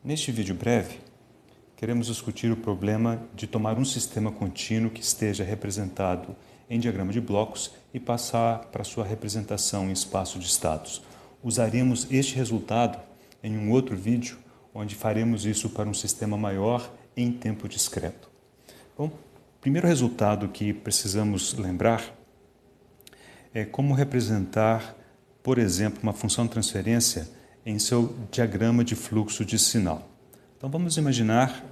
Neste vídeo breve, queremos discutir o problema de tomar um sistema contínuo que esteja representado em diagrama de blocos e passar para sua representação em espaço de estados. Usaremos este resultado em um outro vídeo, onde faremos isso para um sistema maior em tempo discreto. Bom, o primeiro resultado que precisamos lembrar é como representar, por exemplo, uma função de transferência em seu diagrama de fluxo de sinal. Então vamos imaginar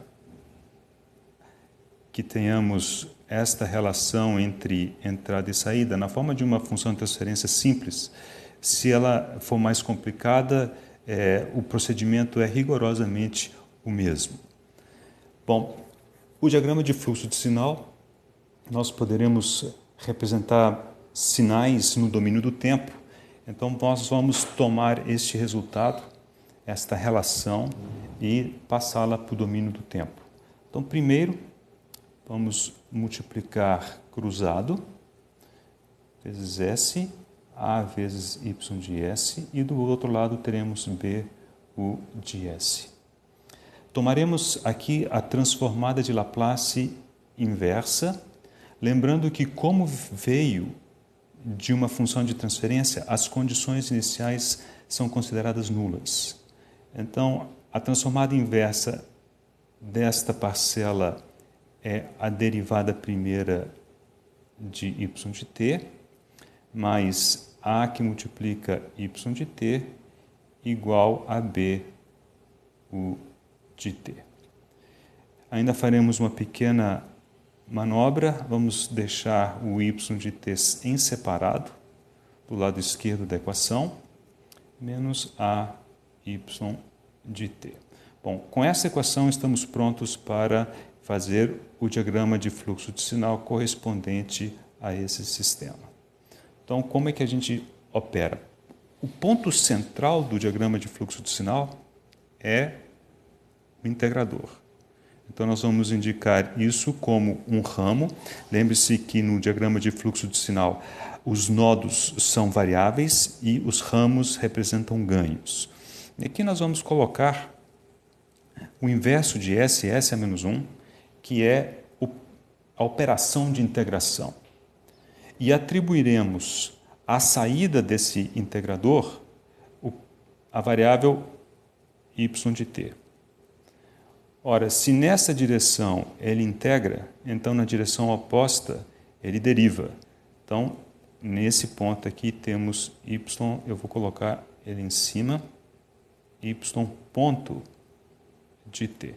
que tenhamos esta relação entre entrada e saída na forma de uma função de transferência simples. Se ela for mais complicada, o procedimento é rigorosamente o mesmo. Bom, o diagrama de fluxo de sinal, nós poderemos representar sinais no domínio do tempo. Então, nós vamos tomar este resultado, esta relação, e passá-la para o domínio do tempo. Então, primeiro, vamos multiplicar cruzado, vezes S, A vezes Y de S, e do outro lado teremos B, U de S. Tomaremos aqui a transformada de Laplace inversa, lembrando que, como veio de uma função de transferência, as condições iniciais são consideradas nulas. Então, a transformada inversa desta parcela é a derivada primeira de y de t, mais a que multiplica y de t igual a b u de t. Ainda faremos uma pequena manobra, vamos deixar o y de t em separado, do lado esquerdo da equação, menos a y de t. Bom, com essa equação estamos prontos para fazer o diagrama de fluxo de sinal correspondente a esse sistema. Então, como é que a gente opera? O ponto central do diagrama de fluxo de sinal é o integrador. Então, nós vamos indicar isso como um ramo. Lembre-se que no diagrama de fluxo de sinal, os nodos são variáveis e os ramos representam ganhos. E aqui nós vamos colocar o inverso de S, S a menos 1, que é a operação de integração. E atribuiremos à saída desse integrador a variável y de t. Ora, se nessa direção ele integra, então na direção oposta ele deriva. Então, nesse ponto aqui temos y, eu vou colocar ele em cima, y ponto de t.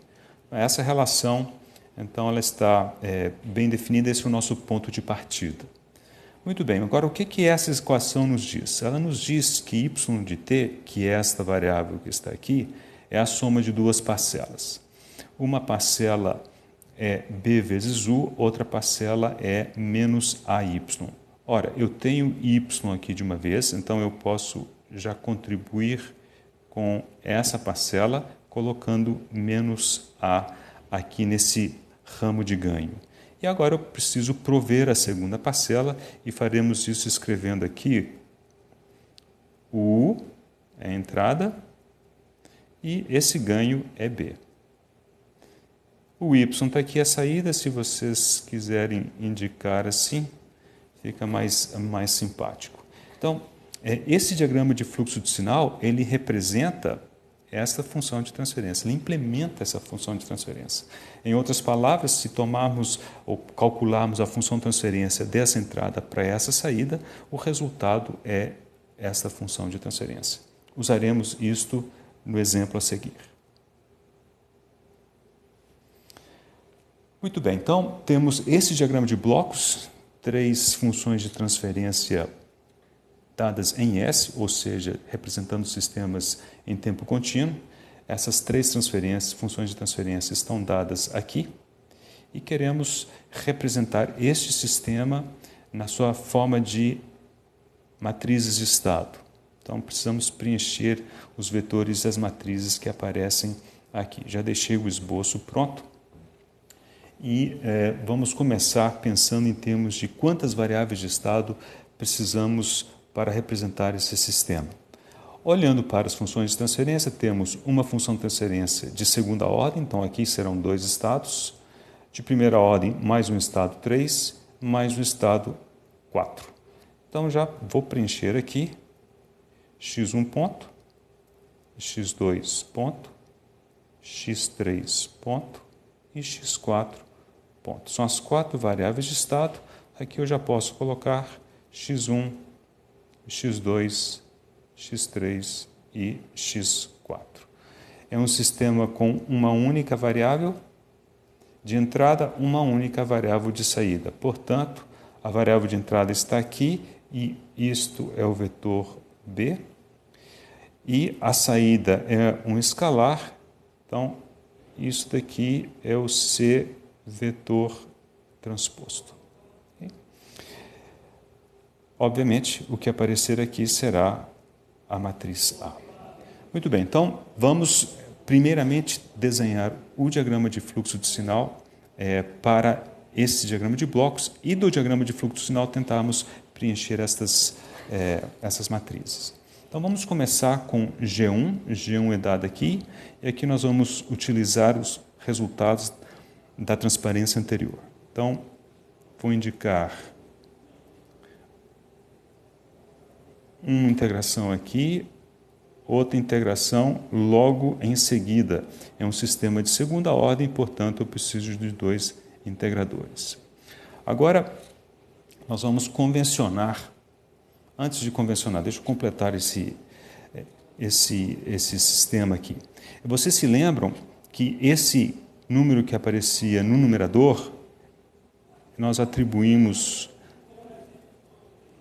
Essa relação, então, ela está bem definida, esse é o nosso ponto de partida. Muito bem, agora o que essa equação nos diz? Ela nos diz que y de t, que é esta variável que está aqui, é a soma de duas parcelas. Uma parcela é b vezes u, outra parcela é menos ay. Ora, eu tenho y aqui de uma vez, então eu posso já contribuir com essa parcela, colocando menos a aqui nesse ramo de ganho. E agora eu preciso prover a segunda parcela e faremos isso escrevendo aqui U é a entrada e esse ganho é B. O Y está aqui a saída, se vocês quiserem indicar assim, fica mais simpático. Então, esse diagrama de fluxo de sinal, ele representa essa função de transferência, ele implementa essa função de transferência. Em outras palavras, se tomarmos ou calcularmos a função de transferência dessa entrada para essa saída, o resultado é essa função de transferência. Usaremos isto no exemplo a seguir. Muito bem, então temos esse diagrama de blocos, três funções de transferência dadas em S, ou seja, representando sistemas em tempo contínuo. Essas três funções de transferência estão dadas aqui e queremos representar este sistema na sua forma de matrizes de estado. Então, precisamos preencher os vetores e as matrizes que aparecem aqui. Já deixei o esboço pronto e vamos começar pensando em termos de quantas variáveis de estado precisamos para representar esse sistema. Olhando para as funções de transferência, temos uma função de transferência de segunda ordem, então aqui serão dois estados, de primeira ordem mais um estado 3, mais um estado 4. Então já vou preencher aqui x1 ponto, x2 ponto, x3 ponto e x4 ponto. São as 4 variáveis de estado. Aqui eu já posso colocar x1, x2, x3 e x4. É um sistema com uma única variável de entrada, uma única variável de saída. Portanto, a variável de entrada está aqui e isto é o vetor B. E a saída é um escalar, então isso daqui é o C vetor transposto. Okay? Obviamente, o que aparecer aqui será a matriz A. Muito bem, então vamos primeiramente desenhar o diagrama de fluxo de sinal para esse diagrama de blocos e do diagrama de fluxo de sinal tentarmos preencher essas matrizes. Então vamos começar com G1, G1 é dado aqui, e aqui nós vamos utilizar os resultados da transparência anterior. Então, vou indicar uma integração aqui, outra integração logo em seguida. É um sistema de segunda ordem, portanto, eu preciso de 2 integradores. Agora, nós vamos convencionar. Antes de convencionar, deixa eu completar esse sistema aqui. Vocês se lembram que esse número que aparecia no numerador, nós atribuímos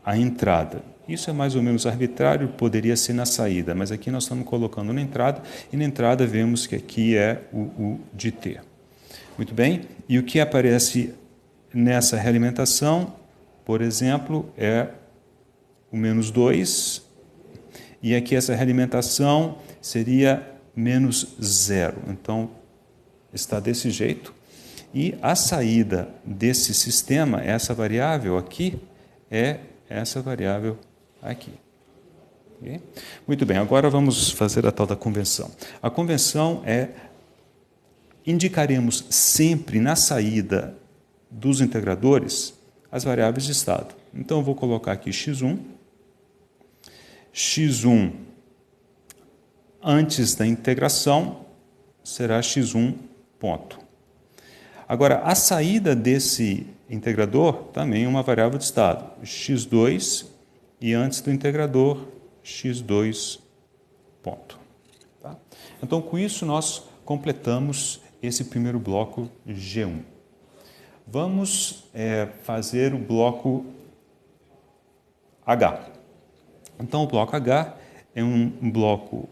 a entrada. Isso é mais ou menos arbitrário, poderia ser na saída, mas aqui nós estamos colocando na entrada, e na entrada vemos que aqui é o de T. Muito bem? E o que aparece nessa realimentação, por exemplo, é o menos 2, e aqui essa realimentação seria menos 0. Então, está desse jeito. E a saída desse sistema, essa variável aqui, é essa variável aqui. Okay? Muito bem, agora vamos fazer a tal da convenção. A convenção indicaremos sempre na saída dos integradores as variáveis de estado. Então, eu vou colocar aqui x1. x1 antes da integração será x1 ponto. Agora, a saída desse integrador também é uma variável de estado, x2, e antes do integrador, x2 ponto. Tá? Então, com isso, nós completamos esse primeiro bloco G1. Vamos fazer o bloco H. Então, o bloco H é um bloco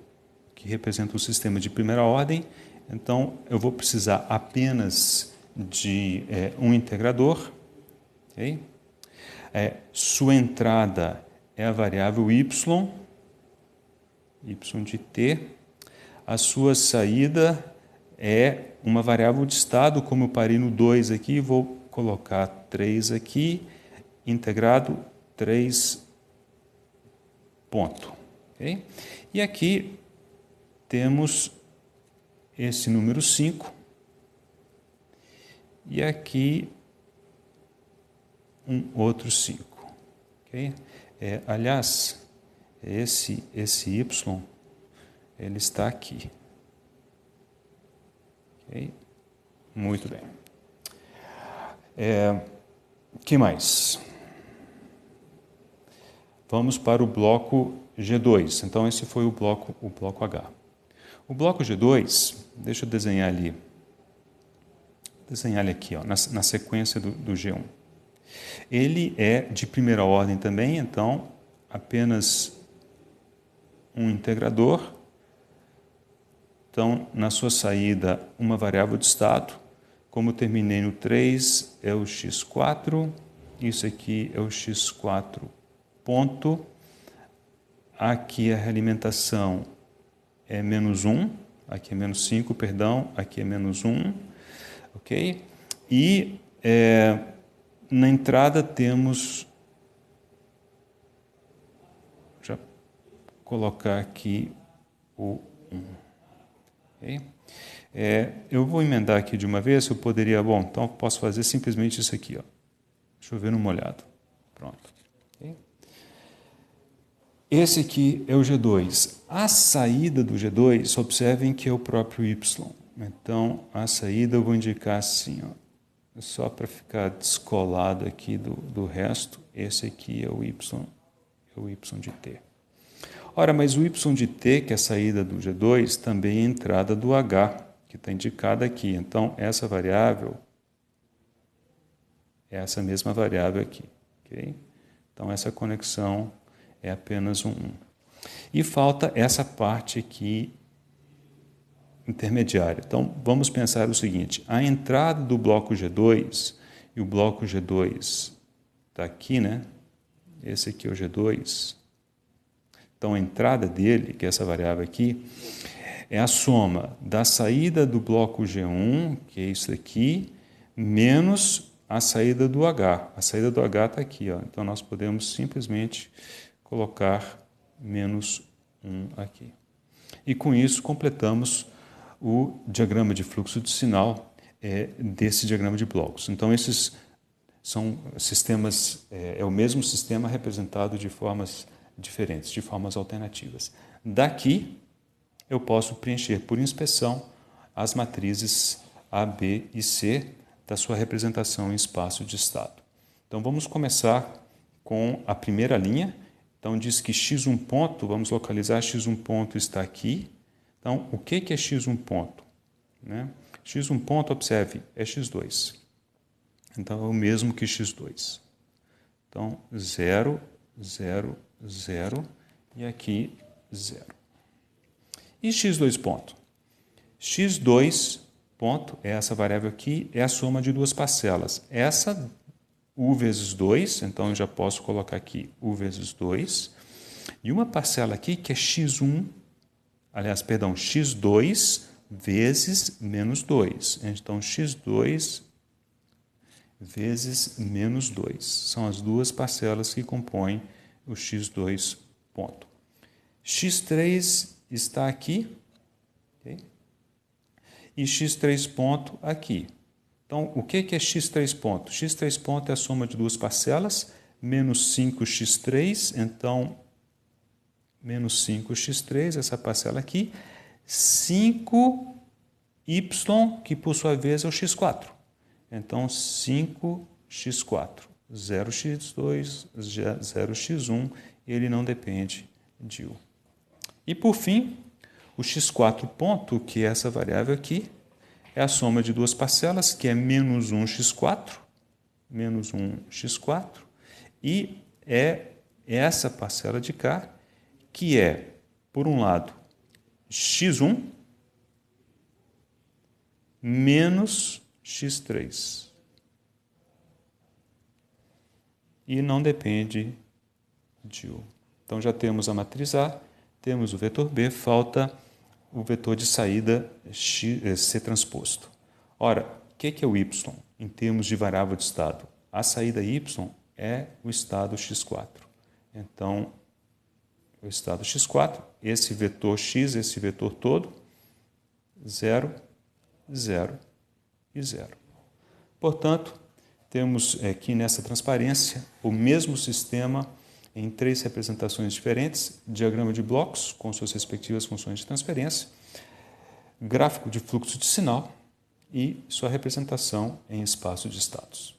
que representa um sistema de primeira ordem. Então, eu vou precisar apenas de um integrador. Okay? Sua entrada é a variável y de t. A sua saída é uma variável de estado, como eu parei no 2 aqui, vou colocar 3 aqui, integrado 3 ponto. Okay? E aqui temos esse número 5 e aqui um outro 5. Okay? Aliás, esse y, ele está aqui. Okay? Muito bem. Que mais? Vamos para o bloco G2. Então, esse foi o bloco H. O bloco G2, deixa eu desenhar ele aqui, ó, na sequência do G1. Ele é de primeira ordem também, então, apenas um integrador. Então, na sua saída, uma variável de estado. Como eu terminei no 3, é o x4. Isso aqui é o x4 ponto. Aqui a realimentação é menos 1. Aqui é menos 5, perdão. Aqui é menos 1. Ok? E na entrada temos... Já colocar aqui o 1. Okay? Eu vou emendar aqui de uma vez, eu poderia... Bom, então eu posso fazer simplesmente isso aqui. Ó. Chover no molhado. Pronto. Okay? Esse aqui é o G2. A saída do G2, observem que é o próprio Y. Então, a saída eu vou indicar assim, ó, só para ficar descolado aqui do resto, esse aqui é o Y de T. Ora, mas o Y de T, que é a saída do G2, também é a entrada do H, que está indicada aqui. Então, essa variável é essa mesma variável aqui. Okay? Então, essa conexão é apenas um 1. E falta essa parte aqui intermediária. Então, vamos pensar o seguinte, a entrada do bloco G2, e o bloco G2 está aqui, né? Esse aqui é o G2. Então, a entrada dele, que é essa variável aqui, é a soma da saída do bloco G1, que é isso aqui, menos a saída do H. A saída do H está aqui, ó. Então, nós podemos simplesmente colocar menos 1 aqui. E, com isso, completamos o diagrama de fluxo de sinal desse diagrama de blocos. Então, esses são sistemas, é o mesmo sistema representado de formas diferentes, de formas alternativas. Daqui, eu posso preencher por inspeção as matrizes A, B e C da sua representação em espaço de estado. Então, vamos começar com a primeira linha. Então, diz que x1 ponto, vamos localizar, x1 ponto está aqui. Então, o que é x1 ponto? Né? x1 ponto, observe, é x2. Então, é o mesmo que x2. Então, 0, 0, 0 e aqui 0. E x2 ponto? x2 ponto, é essa variável aqui, é a soma de duas parcelas. Essa, u vezes 2, então eu já posso colocar aqui u vezes 2. E uma parcela aqui que é x1, aliás, perdão, x2 vezes menos 2. Então, x2 vezes menos 2. São as duas parcelas que compõem o x2 ponto. x3 está aqui, okay? E x3 ponto aqui. Então, o que é x3 ponto? x3 ponto é a soma de duas parcelas, menos 5x3, então, menos 5x3, essa parcela aqui, 5y, que por sua vez é o x4. Então, 5x4, 0x2, 0x1, ele não depende de u. E, por fim, o x4 ponto, que é essa variável aqui, é a soma de duas parcelas, que é menos 1x4, e é essa parcela de cá, que é, por um lado, x1 menos x3. E não depende de u. Então, já temos a matriz A, temos o vetor B, falta o vetor de saída C transposto. Ora, o que é o Y em termos de variável de estado? A saída Y é o estado x4. Então, o estado x4, esse vetor x, esse vetor todo, 0, 0 e 0. Portanto, temos aqui nessa transparência o mesmo sistema em três representações diferentes, diagrama de blocos com suas respectivas funções de transferência, gráfico de fluxo de sinal e sua representação em espaço de estados.